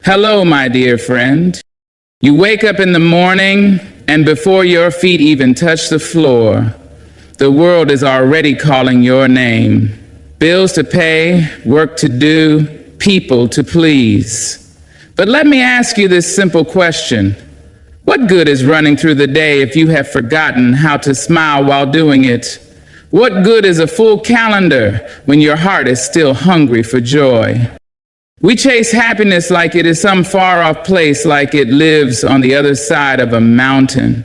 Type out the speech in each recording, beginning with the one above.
Hello, my dear friend. You wake up in the morning, and before your feet even touch the floor, the world is already calling your name. Bills to pay, work to do, people to please. But let me ask you this simple question. What good is running through the day if you have forgotten how to smile while doing it? What good is a full calendar when your heart is still hungry for joy? We chase happiness like it is some far-off place, like it lives on the other side of a mountain,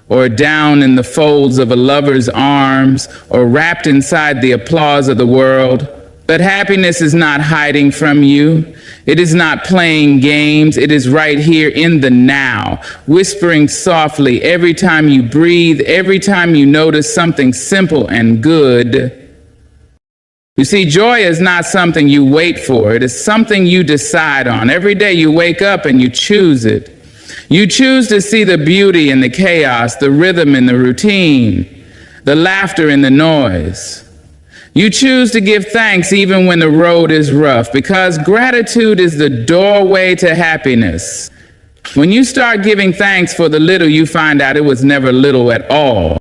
or down in the folds of a lover's arms, or wrapped inside the applause of the world. But happiness is not hiding from you. It is not playing games. It is right here in the now, whispering softly every time you breathe, every time you notice something simple and good. You see, joy is not something you wait for. It is something you decide on. Every day you wake up and you choose it. You choose to see the beauty in the chaos, the rhythm in the routine, the laughter in the noise. You choose to give thanks even when the road is rough, because gratitude is the doorway to happiness. When you start giving thanks for the little, you find out it was never little at all.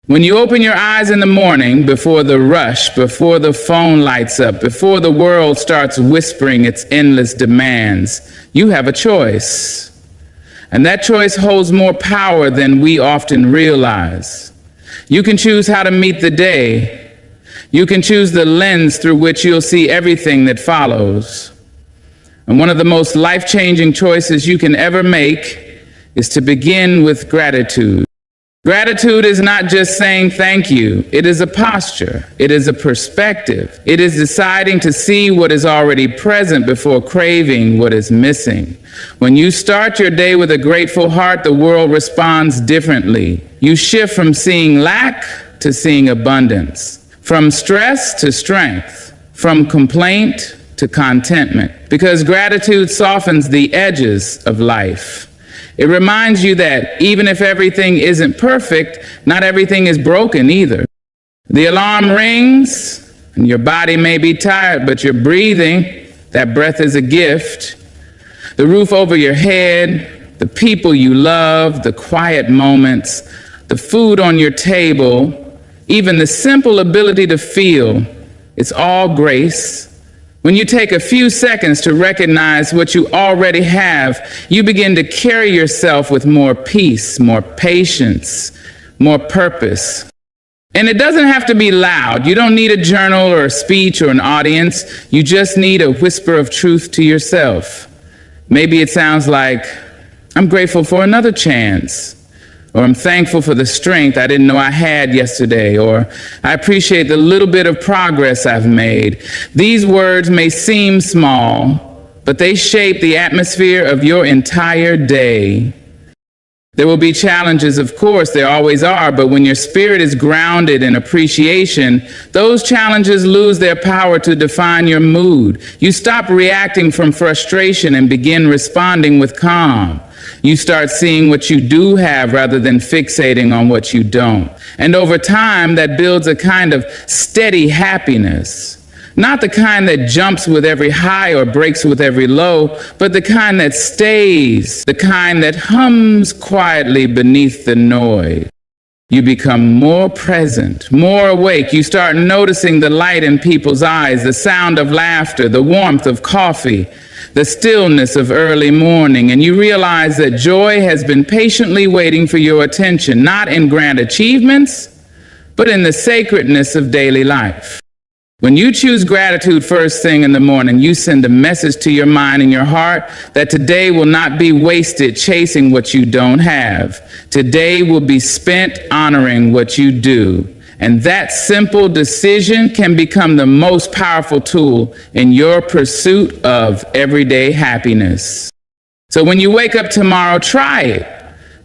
When you open your eyes in the morning, before the rush, before the phone lights up, before the world starts whispering its endless demands, you have a choice. And that choice holds more power than we often realize. You can choose how to meet the day. You can choose the lens through which you'll see everything that follows. And one of the most life-changing choices you can ever make is to begin with gratitude. Gratitude is not just saying thank you. It is a posture. It is a perspective. It is deciding to see what is already present before craving what is missing. When you start your day with a grateful heart, the world responds differently. You shift from seeing lack to seeing abundance, from stress to strength, from complaint to contentment, because gratitude softens the edges of life. It reminds you that even if everything isn't perfect, not everything is broken either. The alarm rings, and your body may be tired, but you're breathing. That breath is a gift. The roof over your head, the people you love, the quiet moments, the food on your table, even the simple ability to feel, it's all grace. When you take a few seconds to recognize what you already have, you begin to carry yourself with more peace, more patience, more purpose. And it doesn't have to be loud. You don't need a journal or a speech or an audience. You just need a whisper of truth to yourself. Maybe it sounds like, I'm grateful for another chance. Or I'm thankful for the strength I didn't know I had yesterday, or I appreciate the little bit of progress I've made. These words may seem small, but they shape the atmosphere of your entire day. There will be challenges, of course, there always are, but when your spirit is grounded in appreciation, those challenges lose their power to define your mood. You stop reacting from frustration and begin responding with calm. You start seeing what you do have rather than fixating on what you don't. And over time, that builds a kind of steady happiness. Not the kind that jumps with every high or breaks with every low, but the kind that stays, the kind that hums quietly beneath the noise. You become more present, more awake. You start noticing the light in people's eyes, the sound of laughter, the warmth of coffee, the stillness of early morning, and you realize that joy has been patiently waiting for your attention, not in grand achievements, but in the sacredness of daily life. When you choose gratitude first thing in the morning, you send a message to your mind and your heart that today will not be wasted chasing what you don't have. Today will be spent honoring what you do. And that simple decision can become the most powerful tool in your pursuit of everyday happiness. So when you wake up tomorrow, try it.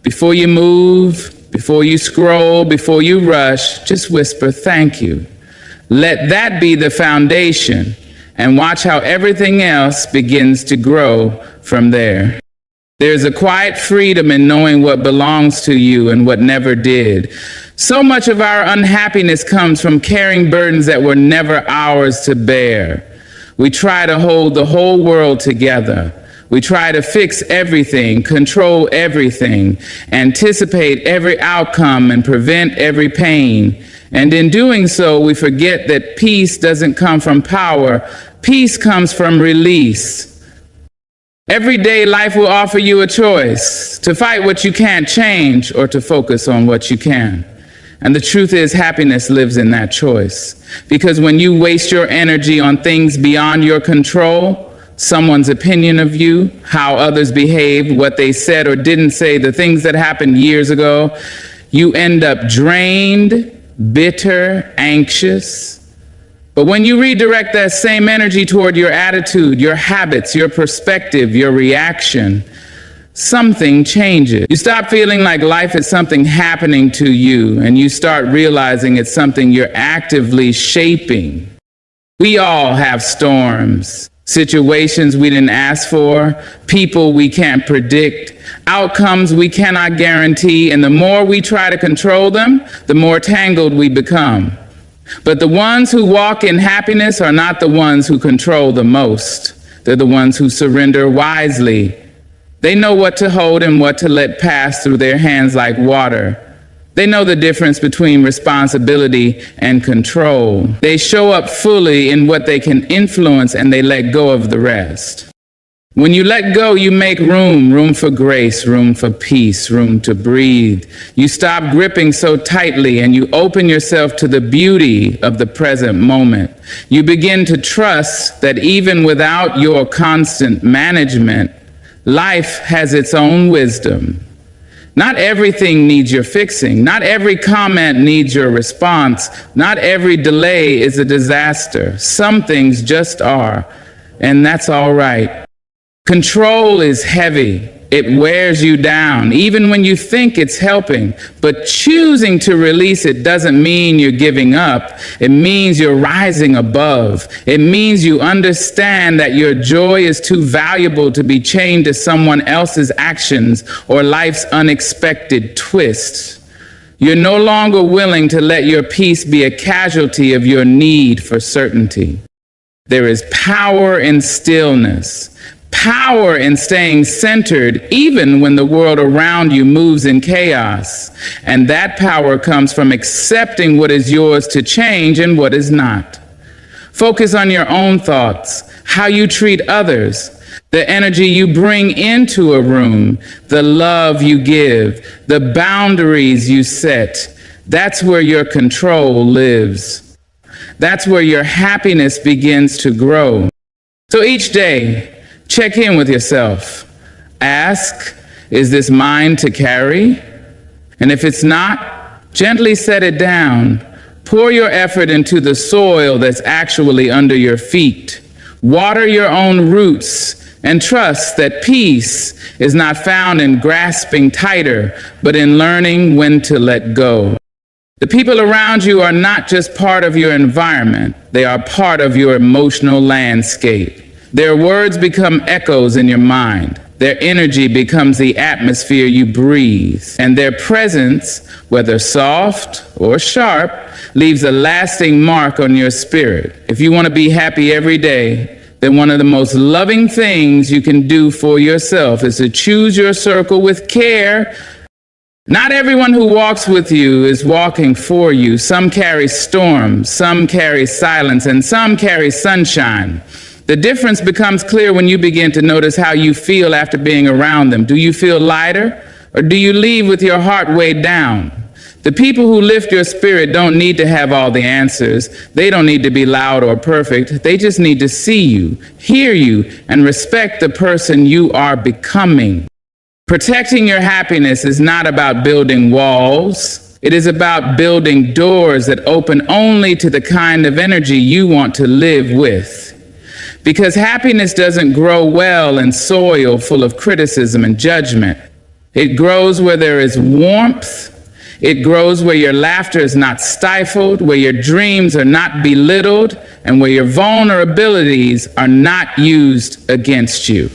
Before you move, before you scroll, before you rush, just whisper, thank you. Let that be the foundation, and watch how everything else begins to grow from there. There's a quiet freedom in knowing what belongs to you and what never did. So much of our unhappiness comes from carrying burdens that were never ours to bear. We try to hold the whole world together, We try to fix everything, control everything, anticipate every outcome, and prevent every pain. And in doing so, we forget that peace doesn't come from power. Peace comes from release. Every day, life will offer you a choice: to fight what you can't change or to focus on what you can. And the truth is, happiness lives in that choice. Because when you waste your energy on things beyond your control, someone's opinion of you, how others behaved, what they said or didn't say, the things that happened years ago, you end up drained, bitter, anxious. But when you redirect that same energy toward your attitude, your habits, your perspective, your reaction, something changes. You stop feeling like life is something happening to you, and you start realizing it's something you're actively shaping. We all have storms, situations we didn't ask for, people we can't predict, outcomes we cannot guarantee, and the more we try to control them, the more tangled we become. But the ones who walk in happiness are not the ones who control the most. They're the ones who surrender wisely. They know what to hold and what to let pass through their hands like water. They know the difference between responsibility and control. They show up fully in what they can influence, and they let go of the rest. When you let go, you make room for grace, room for peace, room to breathe. You stop gripping so tightly, and you open yourself to the beauty of the present moment. You begin to trust that even without your constant management, life has its own wisdom. Not everything needs your fixing. Not every comment needs your response. Not every delay is a disaster. Some things just are, and that's all right. Control is heavy. It wears you down, even when you think it's helping. But choosing to release it doesn't mean you're giving up. It means you're rising above. It means you understand that your joy is too valuable to be chained to someone else's actions or life's unexpected twists. You're no longer willing to let your peace be a casualty of your need for certainty. There is power in stillness. Power in staying centered even when the world around you moves in chaos. And that power comes from accepting what is yours to change and what is not. Focus on your own thoughts, how you treat others, the energy you bring into a room, the love you give, the boundaries you set. That's where your control lives. That's where your happiness begins to grow. So each day, check in with yourself. Ask, is this mine to carry? And if it's not, gently set it down. Pour your effort into the soil that's actually under your feet. Water your own roots and trust that peace is not found in grasping tighter, but in learning when to let go. The people around you are not just part of your environment. They are part of your emotional landscape. Their words become echoes in your mind. Their energy becomes the atmosphere you breathe. And their presence, whether soft or sharp, leaves a lasting mark on your spirit. If you want to be happy every day, then one of the most loving things you can do for yourself is to choose your circle with care. Not everyone who walks with you is walking for you. Some carry storms, some carry silence, and some carry sunshine. The difference becomes clear when you begin to notice how you feel after being around them. Do you feel lighter, or do you leave with your heart weighed down? The people who lift your spirit don't need to have all the answers. They don't need to be loud or perfect. They just need to see you, hear you, and respect the person you are becoming. Protecting your happiness is not about building walls. It is about building doors that open only to the kind of energy you want to live with. Because happiness doesn't grow well in soil full of criticism and judgment. It grows where there is warmth. It grows where your laughter is not stifled, where your dreams are not belittled, and where your vulnerabilities are not used against you.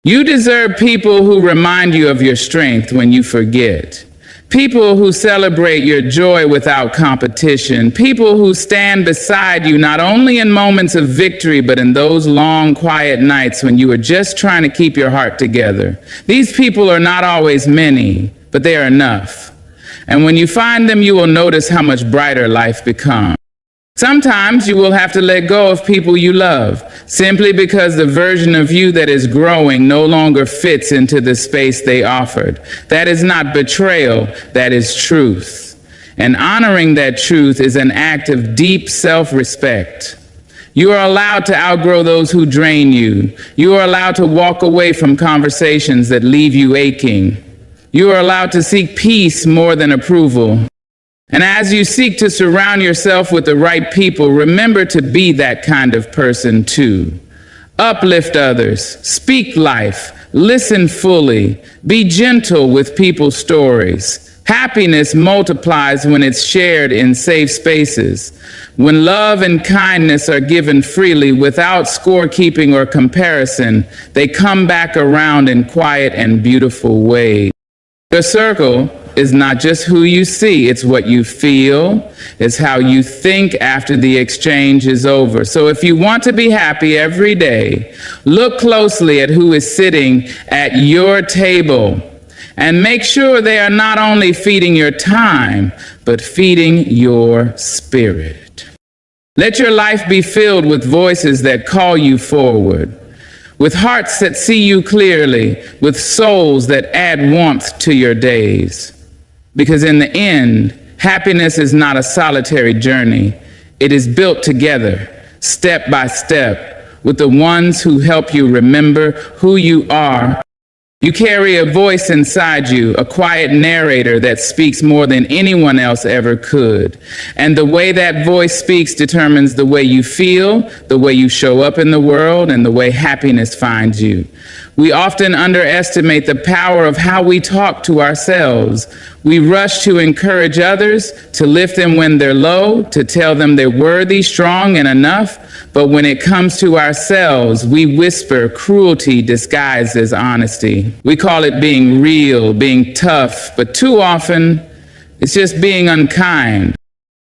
You deserve people who remind you of your strength when you forget. People who celebrate your joy without competition. People who stand beside you not only in moments of victory, but in those long, quiet nights when you are just trying to keep your heart together. These people are not always many, but they are enough. And when you find them, you will notice how much brighter life becomes. Sometimes you will have to let go of people you love, simply because the version of you that is growing no longer fits into the space they offered. That is not betrayal, that is truth. And honoring that truth is an act of deep self-respect. You are allowed to outgrow those who drain you. You are allowed to walk away from conversations that leave you aching. You are allowed to seek peace more than approval. And as you seek to surround yourself with the right people, remember to be that kind of person too. Uplift others, speak life, listen fully, be gentle with people's stories. Happiness multiplies when it's shared in safe spaces. When love and kindness are given freely without scorekeeping or comparison, they come back around in quiet and beautiful ways. Your circle is not just who you see, it's what you feel, it's how you think after the exchange is over. So if you want to be happy every day, look closely at who is sitting at your table and make sure they are not only feeding your time, but feeding your spirit. Let your life be filled with voices that call you forward, with hearts that see you clearly, with souls that add warmth to your days. Because in the end, happiness is not a solitary journey. It is built together, step by step, with the ones who help you remember who you are. You carry a voice inside you, a quiet narrator that speaks more than anyone else ever could. And the way that voice speaks determines the way you feel, the way you show up in the world, and the way happiness finds you. We often underestimate the power of how we talk to ourselves. We rush to encourage others, to lift them when they're low, to tell them they're worthy, strong, and enough. But when it comes to ourselves, we whisper cruelty disguised as honesty. We call it being real, being tough, but too often, it's just being unkind.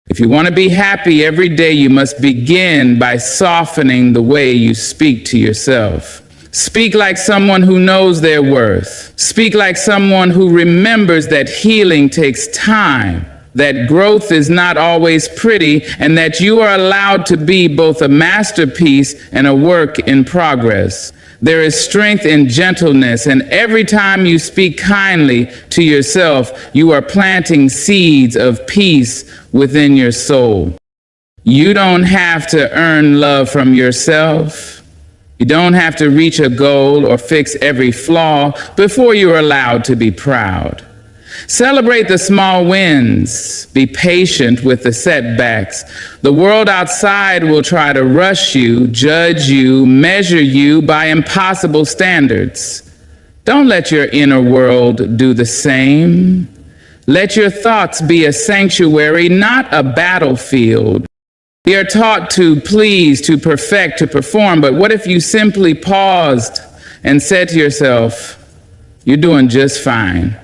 If you want to be happy every day, you must begin by softening the way you speak to yourself. Speak like someone who knows their worth. Speak like someone who remembers that healing takes time, that growth is not always pretty, and that you are allowed to be both a masterpiece and a work in progress. There is strength in gentleness, and every time you speak kindly to yourself, you are planting seeds of peace within your soul. You don't have to earn love from yourself. You don't have to reach a goal or fix every flaw before you're allowed to be proud. Celebrate the small wins. Be patient with the setbacks. The world outside will try to rush you, judge you, measure you by impossible standards. Don't let your inner world do the same. Let your thoughts be a sanctuary, not a battlefield. We are taught to please, to perfect, to perform, but what if you simply paused and said to yourself, you're doing just fine?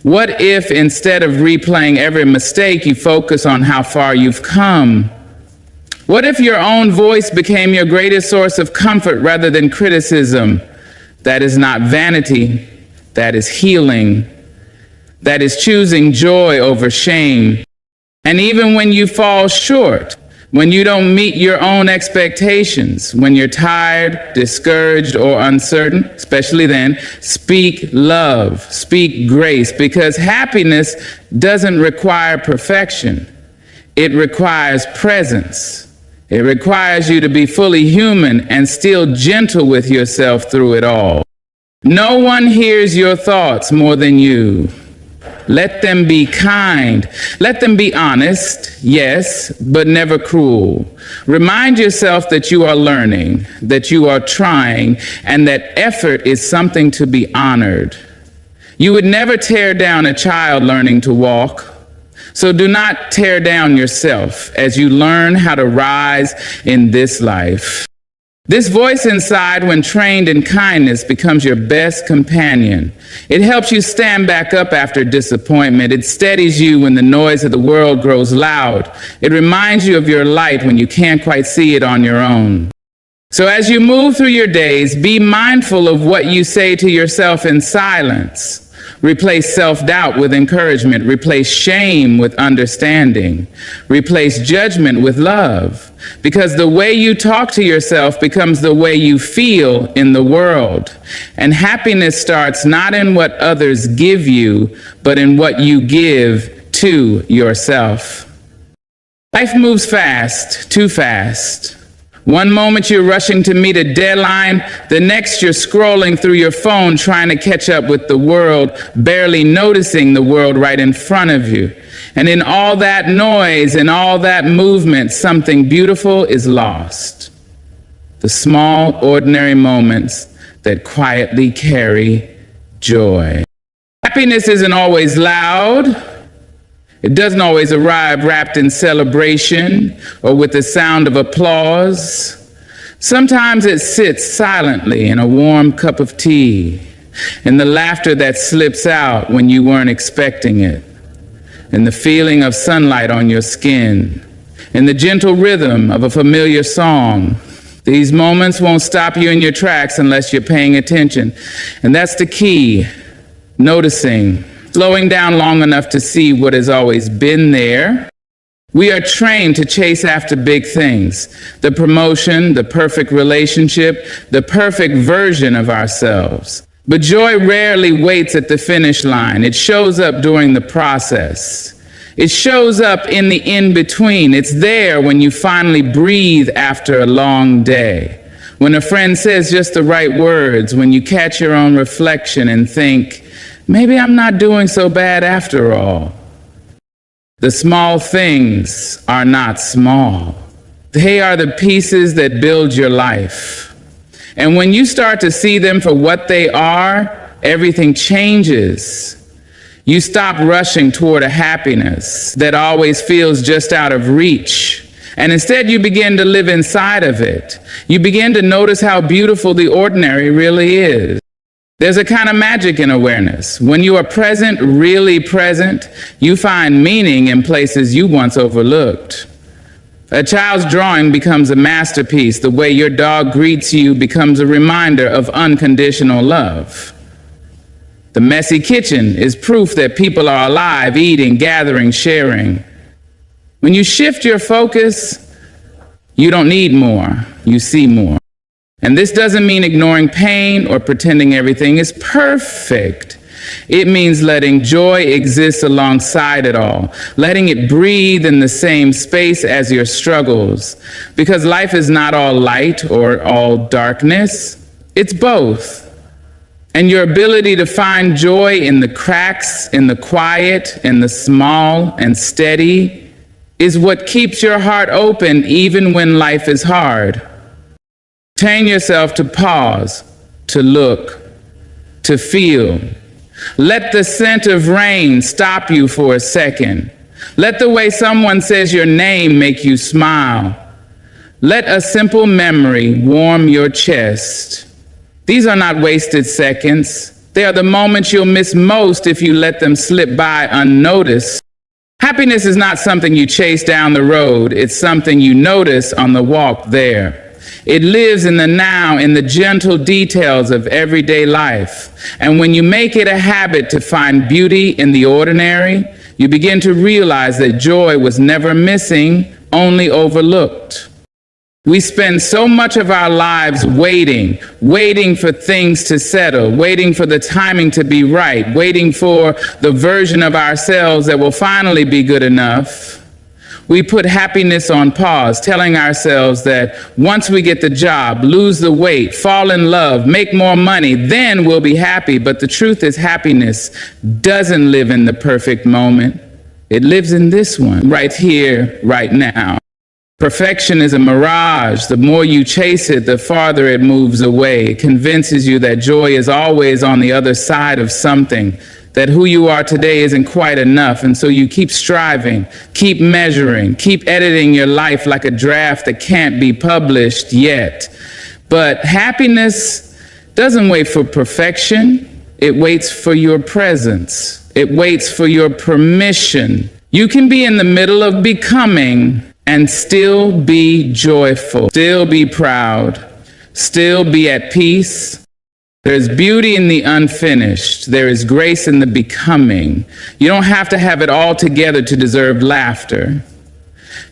What if instead of replaying every mistake, you focus on how far you've come? What if your own voice became your greatest source of comfort rather than criticism? That is not vanity, that is healing. That is choosing joy over shame. And even when you fall short, when you don't meet your own expectations, when you're tired, discouraged, or uncertain, especially then, speak love, speak grace, because happiness doesn't require perfection. It requires presence. It requires you to be fully human and still gentle with yourself through it all. No one hears your thoughts more than you. Let them be kind. Let them be honest, yes, but never cruel. Remind yourself that you are learning, that you are trying, and that effort is something to be honored. You would never tear down a child learning to walk. So do not tear down yourself as you learn how to rise in this life. This voice inside, when trained in kindness, becomes your best companion. It helps you stand back up after disappointment. It steadies you when the noise of the world grows loud. It reminds you of your light when you can't quite see it on your own. So as you move through your days, be mindful of what you say to yourself in silence. Replace self-doubt with encouragement. Replace shame with understanding. Replace judgment with love. Because the way you talk to yourself becomes the way you feel in the world. And happiness starts not in what others give you, but in what you give to yourself. Life moves fast, too fast. One moment you're rushing to meet a deadline, the next you're scrolling through your phone trying to catch up with the world, barely noticing the world right in front of you. And in all that noise and all that movement, something beautiful is lost. The small, ordinary moments that quietly carry joy. Happiness isn't always loud. It doesn't always arrive wrapped in celebration or with the sound of applause. Sometimes it sits silently in a warm cup of tea, in the laughter that slips out when you weren't expecting it, in the feeling of sunlight on your skin, in the gentle rhythm of a familiar song. These moments won't stop you in your tracks unless you're paying attention. And that's the key, noticing. Slowing down long enough to see what has always been there. We are trained to chase after big things, the promotion, the perfect relationship, the perfect version of ourselves. But joy rarely waits at the finish line. It shows up during the process. It shows up in the in-between. It's there when you finally breathe after a long day. When a friend says just the right words, when you catch your own reflection and think, maybe I'm not doing so bad after all. The small things are not small. They are the pieces that build your life. And when you start to see them for what they are, everything changes. You stop rushing toward a happiness that always feels just out of reach. And instead you begin to live inside of it. You begin to notice how beautiful the ordinary really is. There's a kind of magic in awareness. When you are present, really present, you find meaning in places you once overlooked. A child's drawing becomes a masterpiece. The way your dog greets you becomes a reminder of unconditional love. The messy kitchen is proof that people are alive, eating, gathering, sharing. When you shift your focus, you don't need more, you see more. And this doesn't mean ignoring pain or pretending everything is perfect. It means letting joy exist alongside it all, letting it breathe in the same space as your struggles. Because life is not all light or all darkness, it's both. And your ability to find joy in the cracks, in the quiet, in the small and steady, is what keeps your heart open even when life is hard. Train yourself to pause, to look, to feel. Let the scent of rain stop you for a second. Let the way someone says your name make you smile. Let a simple memory warm your chest. These are not wasted seconds. They are the moments you'll miss most if you let them slip by unnoticed. Happiness is not something you chase down the road. It's something you notice on the walk there. It lives in the now, in the gentle details of everyday life. And when you make it a habit to find beauty in the ordinary, you begin to realize that joy was never missing, only overlooked. We spend so much of our lives waiting for things to settle, waiting for the timing to be right, waiting for the version of ourselves that will finally be good enough. We put happiness on pause, telling ourselves that once we get the job, lose the weight, fall in love, make more money, then we'll be happy. But the truth is, happiness doesn't live in the perfect moment. It lives in this one, right here, right now. Perfection is a mirage. The more you chase it, the farther it moves away. It convinces you that joy is always on the other side of something, that who you are today isn't quite enough, and so you keep striving, keep measuring, keep editing your life like a draft that can't be published yet. But happiness doesn't wait for perfection. It waits for your presence. It waits for your permission. You can be in the middle of becoming and still be joyful, still be proud, still be at peace. There's beauty in the unfinished. There is grace in the becoming. You don't have to have it all together to deserve laughter.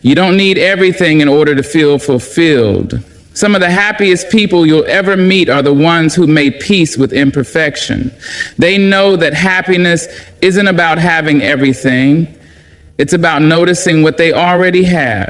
You don't need everything in order to feel fulfilled. Some of the happiest people you'll ever meet are the ones who made peace with imperfection. They know that happiness isn't about having everything. It's about noticing what they already have.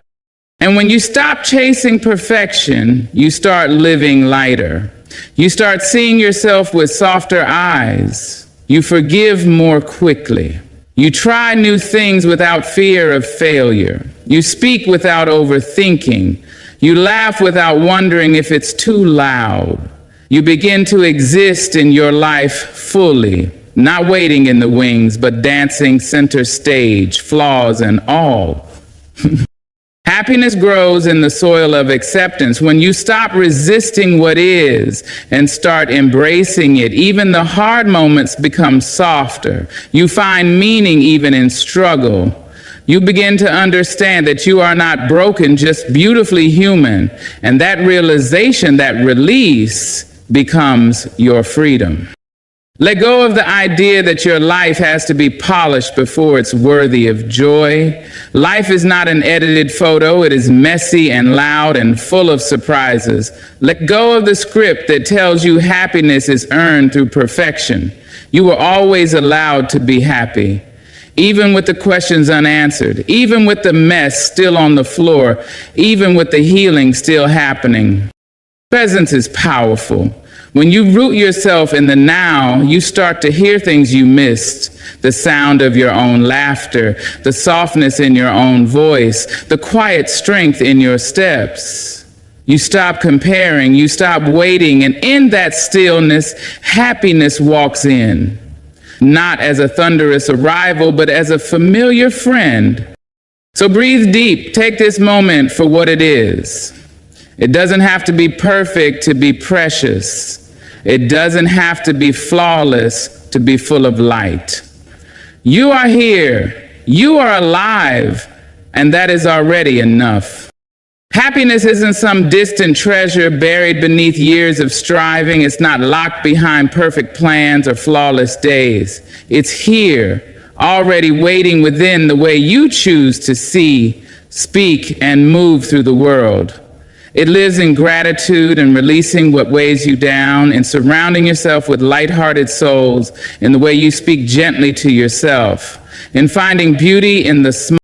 And when you stop chasing perfection, you start living lighter. You start seeing yourself with softer eyes. You forgive more quickly. You try new things without fear of failure. You speak without overthinking. You laugh without wondering if it's too loud. You begin to exist in your life fully, not waiting in the wings, but dancing center stage, flaws and all. Happiness grows in the soil of acceptance. When you stop resisting what is and start embracing it, even the hard moments become softer. You find meaning even in struggle. You begin to understand that you are not broken, just beautifully human. And that realization, that release, becomes your freedom. Let go of the idea that your life has to be polished before it's worthy of joy. Life is not an edited photo. It is messy and loud and full of surprises. Let go of the script that tells you happiness is earned through perfection. You were always allowed to be happy, even with the questions unanswered, even with the mess still on the floor, even with the healing still happening. Presence is powerful. When you root yourself in the now, you start to hear things you missed. The sound of your own laughter, the softness in your own voice, the quiet strength in your steps. You stop comparing, you stop waiting, and in that stillness, happiness walks in. Not as a thunderous arrival, but as a familiar friend. So breathe deep, take this moment for what it is. It doesn't have to be perfect to be precious. It doesn't have to be flawless to be full of light. You are here, you are alive, and that is already enough. Happiness isn't some distant treasure buried beneath years of striving. It's not locked behind perfect plans or flawless days. It's here, already waiting within the way you choose to see, speak, and move through the world. It lives in gratitude and releasing what weighs you down, and surrounding yourself with lighthearted souls in the way you speak gently to yourself, in finding beauty in the small